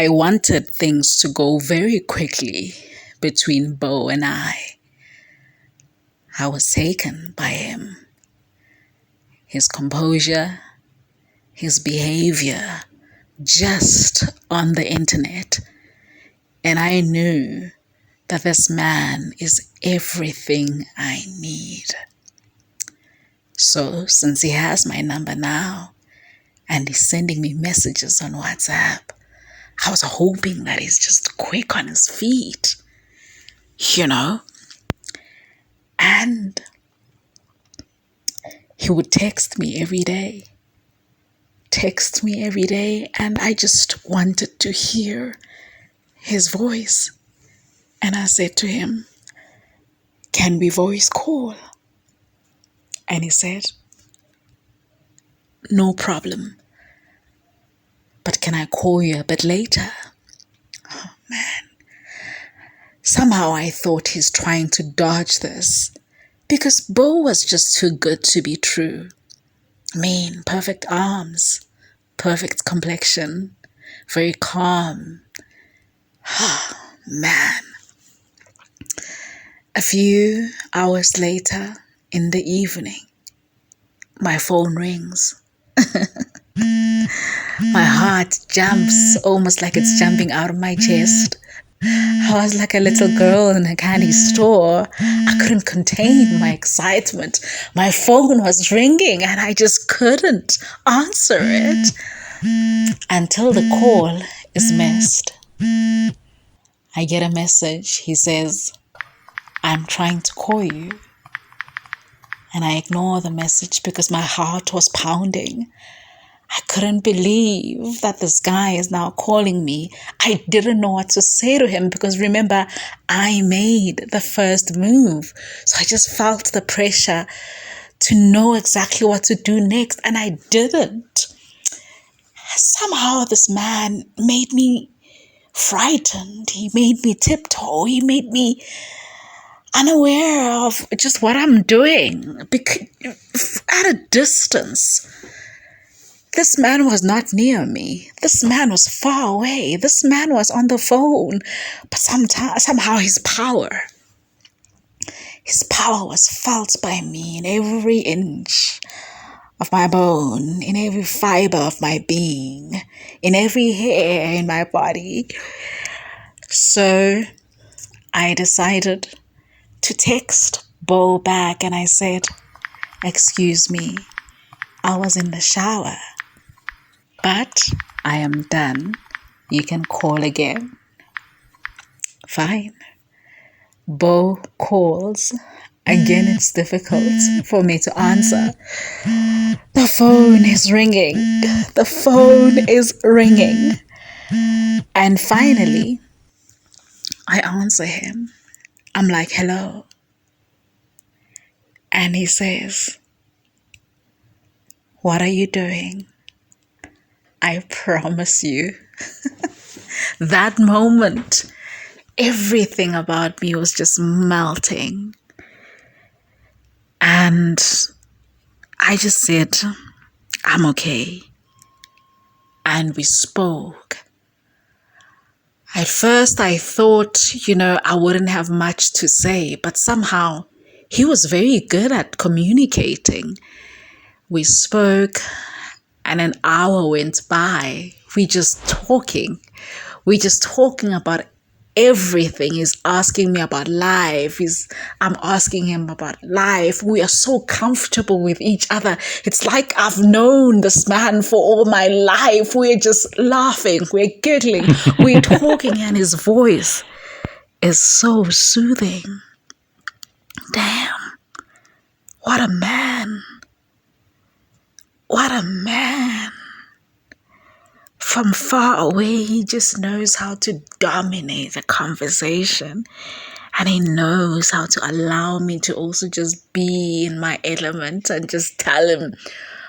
I wanted things to go very quickly between Bo and I. I was taken by him. His composure, his behavior, just on the internet. And I knew that this man is everything I need. So since he has my number now and he's sending me messages on WhatsApp, I was hoping that he's just quick on his feet, And he would text me every day, and I just wanted to hear his voice. And I said to him, "Can we voice call?" And he said, "No problem. But can I call you a bit later?" Oh, man. Somehow I thought he's trying to dodge this because Bo was just too good to be true. Perfect arms, perfect complexion, very calm. Man. A few hours later in the evening, my phone rings. My heart jumps almost like it's jumping out of my chest. I was like a little girl in a candy store. I couldn't contain my excitement. My phone was ringing and I just couldn't answer it until the call is missed. I get a message. He says, "I'm trying to call you." And I ignore the message because my heart was pounding. I couldn't believe that this guy is now calling me. I didn't know what to say to him because remember, I made the first move. So I just felt the pressure to know exactly what to do next, and I didn't. Somehow this man made me frightened. He made me tiptoe. He made me unaware of just what I'm doing at a distance. This man was not near me. This man was far away. This man was on the phone. But somehow his power was felt by me in every inch of my bone, in every fiber of my being, in every hair in my body. So I decided to text Bo back and I said, "Excuse me, I was in the shower, but I am done. You can call again." Fine. Bo calls. Again, it's difficult for me to answer. The phone is ringing. The phone is ringing. And finally, I answer him. I'm like, "Hello." And he says, "What are you doing?" I promise you, that moment, everything about me was just melting. And I just said, "I'm okay." And we spoke. At first, I thought, I wouldn't have much to say, but somehow he was very good at communicating. We spoke, and an hour went by. We just talking about everything. He's asking me about life. I'm asking him about life. We are so comfortable with each other. It's like I've known this man for all my life. We're just laughing. We're giggling. We're talking, and his voice is so soothing. Damn. What a man. What a man. From far away, he just knows how to dominate the conversation. And he knows how to allow me to also just be in my element and just tell him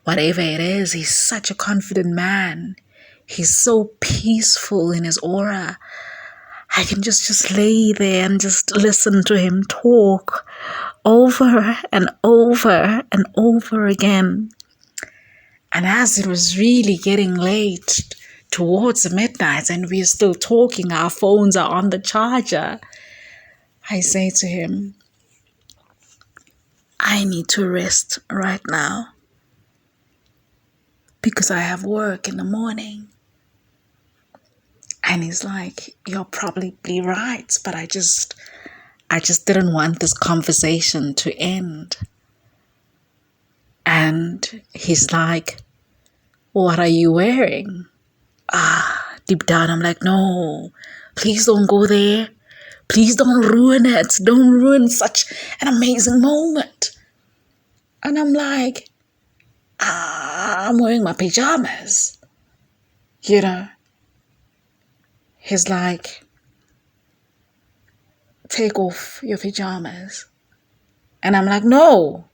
whatever it is. He's such a confident man. He's so peaceful in his aura. I can just lay there and just listen to him talk over and over and over again. And as it was really getting late towards midnight and we're still talking, our phones are on the charger. I say to him, I need to rest right now because I have work in the morning. And he's like, you're probably right, but I just didn't want this conversation to end. And he's like, what are you wearing? Deep down, I'm like, no, please don't go there. Please don't ruin it. Don't ruin such an amazing moment. And I'm like, I'm wearing my pajamas. You know, he's like, take off your pajamas. And I'm like, no,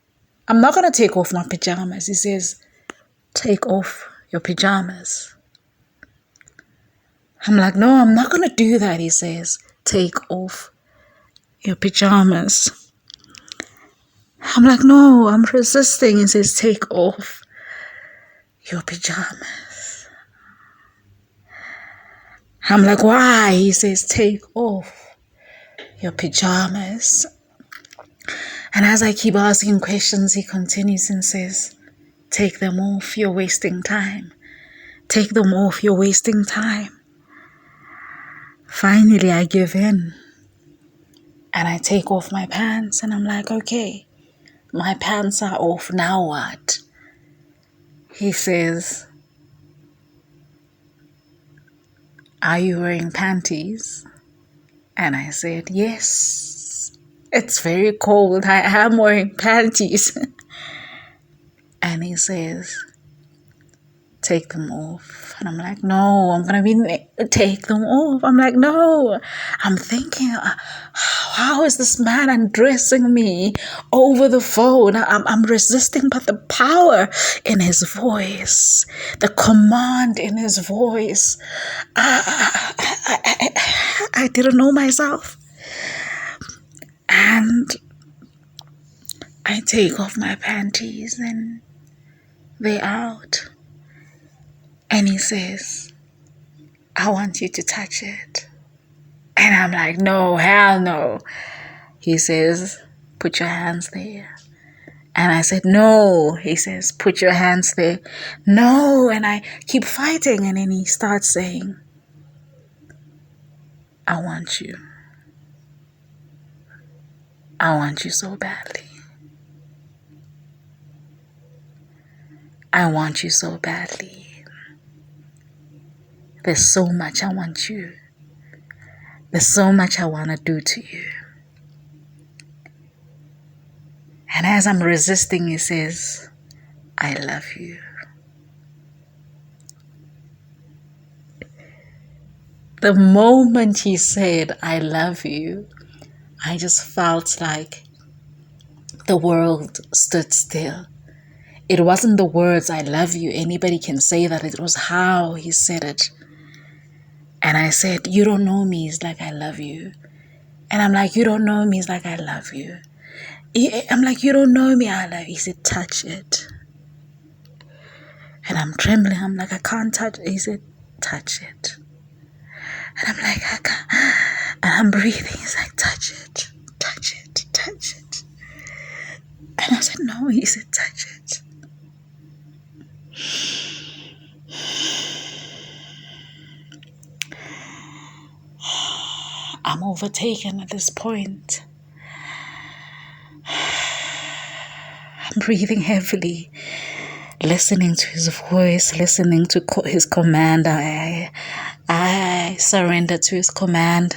I'm not going to take off my pajamas. He says, take off your pajamas. I'm like, no, I'm not going to do that. He says, take off your pajamas. I'm like, no, I'm resisting. He says, take off your pajamas. I'm like, why? He says, take off your pajamas. And as I keep asking questions, he continues and says, take them off, you're wasting time. Take them off, you're wasting time. Finally, I give in. And I take off my pants and I'm like, okay, my pants are off, now what? He says, are you wearing panties? And I said, yes, it's very cold. I am wearing panties. And he says, take them off. And I'm like, no, I'm going to take them off. I'm like, no. I'm thinking, how is this man undressing me over the phone? I'm resisting, but the power in his voice, the command in his voice, I didn't know myself. And I take off my panties and they're out. And he says, I want you to touch it. And I'm like, no, hell no. He says, put your hands there. And I said, no. He says, put your hands there. No. And I keep fighting. And then he starts saying, I want you. I want you so badly. I want you so badly. There's so much I want you. There's so much I want to do to you. And as I'm resisting, he says, I love you. The moment he said, I love you, I just felt like the world stood still. It wasn't the words, I love you. Anybody can say that. It was how he said it. And I said, you don't know me. He's like, I love you. And I'm like, you don't know me. He's like, I love you. I'm like, you don't know me. I love you. He said, touch it. And I'm trembling. I'm like, I can't touch it. He said, touch it. And I'm like, I can't. And I'm breathing. He's like, touch it. Touch it. Touch it. And I said, no. He said, touch it. I'm overtaken at this point. I'm breathing heavily, listening to his voice, listening to his command. I surrender to his command.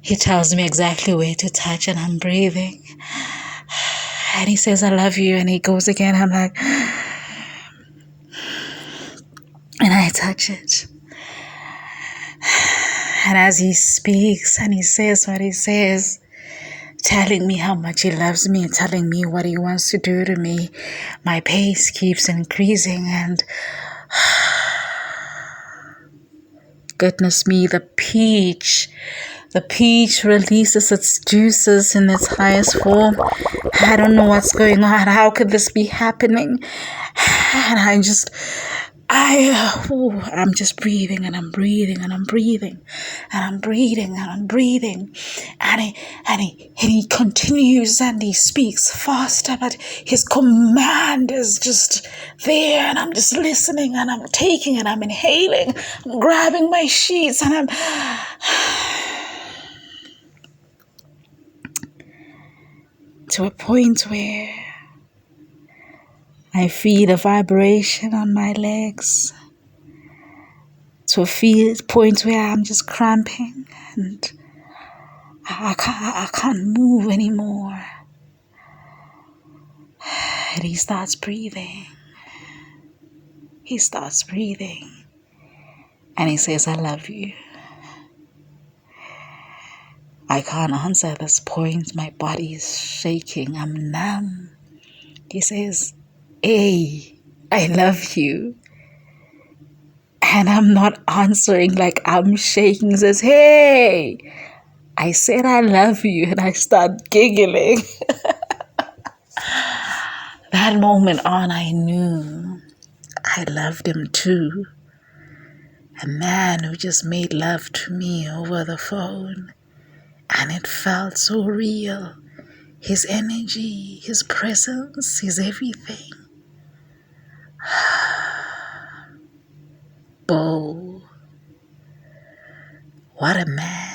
He tells me exactly where to touch and I'm breathing. And he says, I love you. And he goes again. I'm like, and I touch it. And as he speaks and he says what he says, telling me how much he loves me and telling me what he wants to do to me, my pace keeps increasing and goodness me, the peach releases its juices in its highest form. I don't know what's going on. How could this be happening? And I'm just breathing and I'm breathing and I'm breathing and I'm breathing and I'm breathing. And he continues and he speaks faster, but his command is just there. And I'm just listening and I'm taking it. I'm inhaling. I'm grabbing my sheets and I'm to a point where I feel the vibration on my legs, to a point where I'm just cramping and I can't move anymore. And he starts breathing. He starts breathing. And he says, I love you. I can't answer at this point. My body is shaking. I'm numb. He says, hey, I love you. And I'm not answering, like I'm shaking. He says, hey, I said I love you. And I start giggling. That moment on, I knew I loved him too. A man who just made love to me over the phone. And it felt so real. His energy, his presence, his everything. Bo, what a man.